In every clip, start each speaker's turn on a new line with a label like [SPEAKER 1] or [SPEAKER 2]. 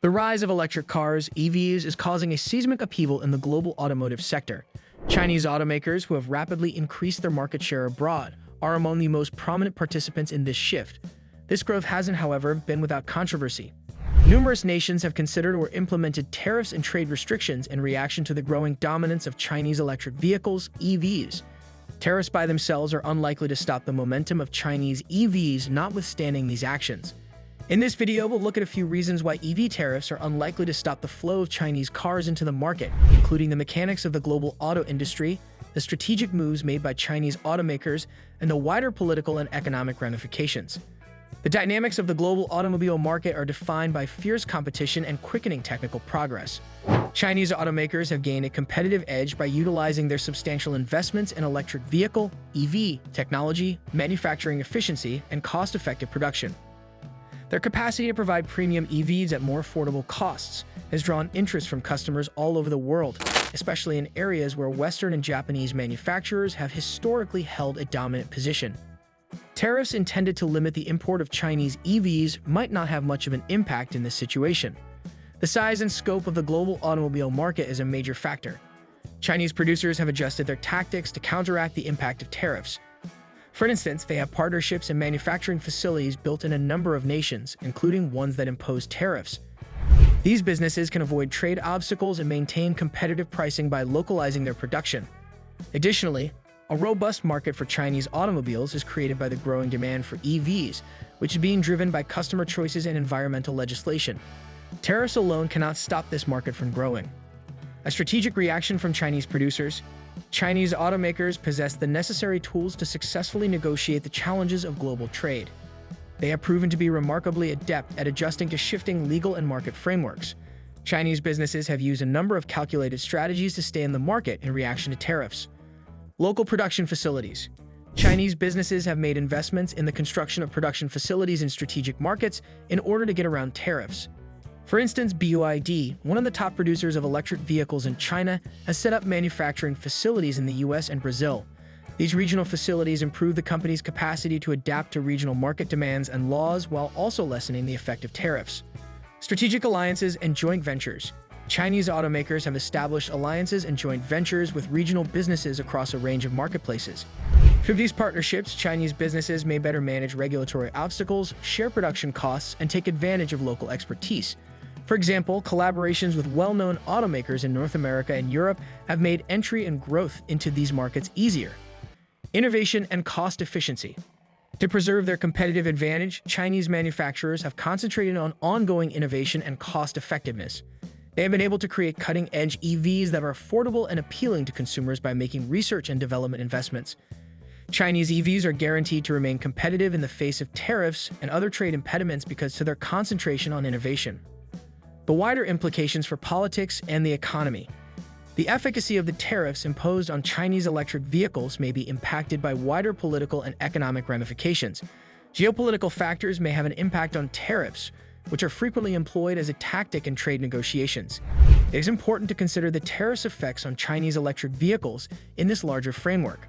[SPEAKER 1] The rise of electric cars, EVs, is causing a seismic upheaval in the global automotive sector. Chinese automakers, who have rapidly increased their market share abroad, are among the most prominent participants in this shift. This growth hasn't, however, been without controversy. Numerous nations have considered or implemented tariffs and trade restrictions in reaction to the growing dominance of Chinese electric vehicles, EVs. Tariffs by themselves are unlikely to stop the momentum of Chinese EVs, notwithstanding these actions. In this video, we'll look at a few reasons why EV tariffs are unlikely to stop the flow of Chinese cars into the market, including the mechanics of the global auto industry, the strategic moves made by Chinese automakers, and the wider political and economic ramifications. The dynamics of the global automobile market are defined by fierce competition and quickening technical progress. Chinese automakers have gained a competitive edge by utilizing their substantial investments in electric vehicle, EV, technology, manufacturing efficiency, and cost-effective production. Their capacity to provide premium EVs at more affordable costs has drawn interest from customers all over the world, especially in areas where Western and Japanese manufacturers have historically held a dominant position. Tariffs intended to limit the import of Chinese EVs might not have much of an impact in this situation. The size and scope of the global automobile market is a major factor. Chinese producers have adjusted their tactics to counteract the impact of tariffs. For instance, they have partnerships and manufacturing facilities built in a number of nations, including ones that impose tariffs. These businesses can avoid trade obstacles and maintain competitive pricing by localizing their production. Additionally, a robust market for Chinese automobiles is created by the growing demand for EVs, which is being driven by customer choices and environmental legislation. Tariffs alone cannot stop this market from growing. A strategic reaction from Chinese producers: Chinese automakers possess the necessary tools to successfully negotiate the challenges of global trade. They have proven to be remarkably adept at adjusting to shifting legal and market frameworks. Chinese businesses have used a number of calculated strategies to stay in the market in reaction to tariffs. Local production facilities. Chinese businesses have made investments in the construction of production facilities in strategic markets in order to get around tariffs. For instance, BYD, one of the top producers of electric vehicles in China, has set up manufacturing facilities in the US and Brazil. These regional facilities improve the company's capacity to adapt to regional market demands and laws while also lessening the effect of tariffs. Strategic alliances and joint ventures. Chinese automakers have established alliances and joint ventures with regional businesses across a range of marketplaces. Through these partnerships, Chinese businesses may better manage regulatory obstacles, share production costs, and take advantage of local expertise. For example, collaborations with well-known automakers in North America and Europe have made entry and growth into these markets easier. Innovation and cost efficiency. To preserve their competitive advantage, Chinese manufacturers have concentrated on ongoing innovation and cost effectiveness. They have been able to create cutting-edge EVs that are affordable and appealing to consumers by making research and development investments. Chinese EVs are guaranteed to remain competitive in the face of tariffs and other trade impediments because of their concentration on innovation. The wider implications for politics and the economy. The efficacy of the tariffs imposed on Chinese electric vehicles may be impacted by wider political and economic ramifications. Geopolitical factors may have an impact on tariffs, which are frequently employed as a tactic in trade negotiations. It is important to consider the tariffs' effects on Chinese electric vehicles in this larger framework.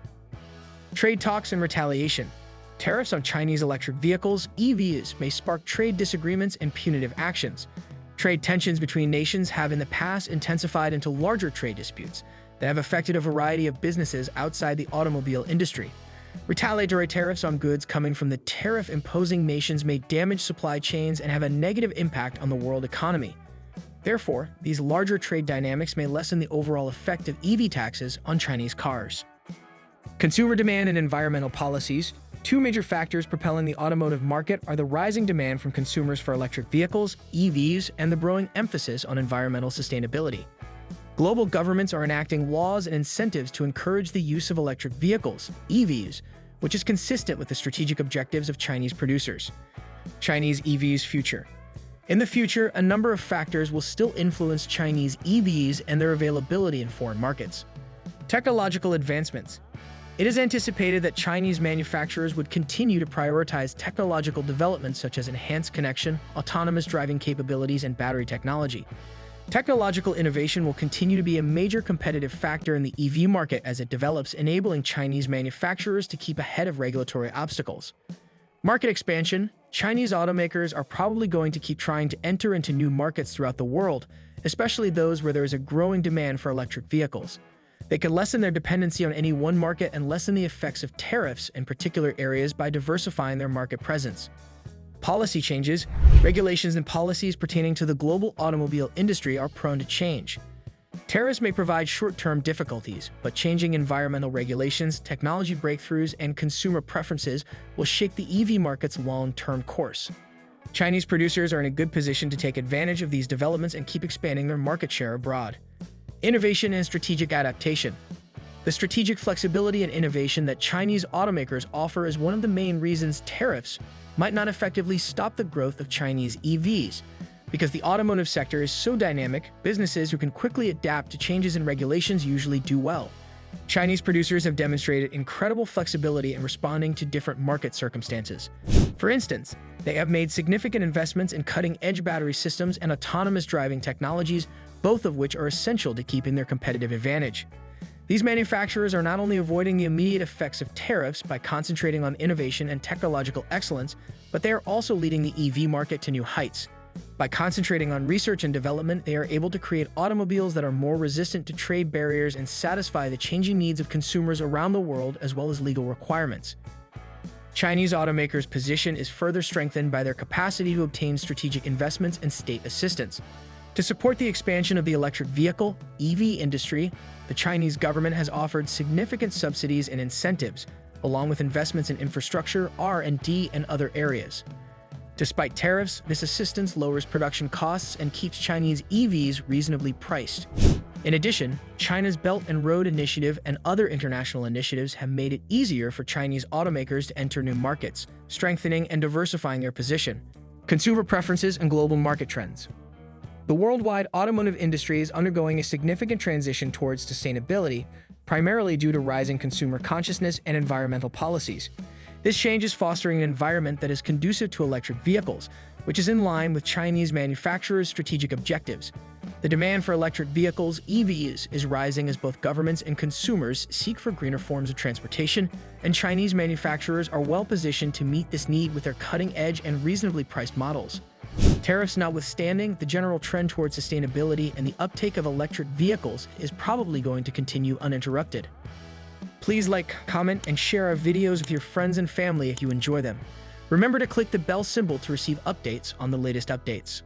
[SPEAKER 1] Trade talks and retaliation. Tariffs on Chinese electric vehicles, EVs, may spark trade disagreements and punitive actions. Trade tensions between nations have in the past intensified into larger trade disputes that have affected a variety of businesses outside the automobile industry. Retaliatory tariffs on goods coming from the tariff-imposing nations may damage supply chains and have a negative impact on the world economy. Therefore, these larger trade dynamics may lessen the overall effect of EV taxes on Chinese cars. Consumer demand and environmental policies. Two major factors propelling the automotive market are the rising demand from consumers for electric vehicles, EVs, and the growing emphasis on environmental sustainability. Global governments are enacting laws and incentives to encourage the use of electric vehicles, EVs, which is consistent with the strategic objectives of Chinese producers. Chinese EVs' future. In the future, a number of factors will still influence Chinese EVs and their availability in foreign markets. Technological advancements. It is anticipated that Chinese manufacturers would continue to prioritize technological developments such as enhanced connection, autonomous driving capabilities, and battery technology. Technological innovation will continue to be a major competitive factor in the EV market as it develops, enabling Chinese manufacturers to keep ahead of regulatory obstacles. Market expansion. Chinese automakers are probably going to keep trying to enter into new markets throughout the world, especially those where there is a growing demand for electric vehicles. They can lessen their dependency on any one market and lessen the effects of tariffs in particular areas by diversifying their market presence. Policy changes, regulations and policies pertaining to the global automobile industry are prone to change. Tariffs may provide short-term difficulties, but changing environmental regulations, technology breakthroughs, and consumer preferences will shake the EV market's long-term course. Chinese producers are in a good position to take advantage of these developments and keep expanding their market share abroad. Innovation and strategic adaptation. The strategic flexibility and innovation that Chinese automakers offer is one of the main reasons tariffs might not effectively stop the growth of Chinese EVs. Because the automotive sector is so dynamic, businesses who can quickly adapt to changes in regulations usually do well. Chinese producers have demonstrated incredible flexibility in responding to different market circumstances. For instance, they have made significant investments in cutting-edge battery systems and autonomous driving technologies, both of which are essential to keeping their competitive advantage. These manufacturers are not only avoiding the immediate effects of tariffs by concentrating on innovation and technological excellence, but they are also leading the EV market to new heights. By concentrating on research and development, they are able to create automobiles that are more resistant to trade barriers and satisfy the changing needs of consumers around the world as well as legal requirements. Chinese automakers' position is further strengthened by their capacity to obtain strategic investments and state assistance. To support the expansion of the electric vehicle (EV) industry, the Chinese government has offered significant subsidies and incentives, along with investments in infrastructure, R&D, and other areas. Despite tariffs, this assistance lowers production costs and keeps Chinese EVs reasonably priced. In addition, China's Belt and Road Initiative and other international initiatives have made it easier for Chinese automakers to enter new markets, strengthening and diversifying their position. Consumer preferences and global market trends. The worldwide automotive industry is undergoing a significant transition towards sustainability, primarily due to rising consumer consciousness and environmental policies. This change is fostering an environment that is conducive to electric vehicles, which is in line with Chinese manufacturers' strategic objectives. The demand for electric vehicles (EVs) is rising as both governments and consumers seek for greener forms of transportation, and Chinese manufacturers are well positioned to meet this need with their cutting-edge and reasonably priced models. Tariffs notwithstanding, the general trend towards sustainability and the uptake of electric vehicles is probably going to continue uninterrupted. Please like, comment, and share our videos with your friends and family if you enjoy them. Remember to click the bell symbol to receive updates on the latest updates.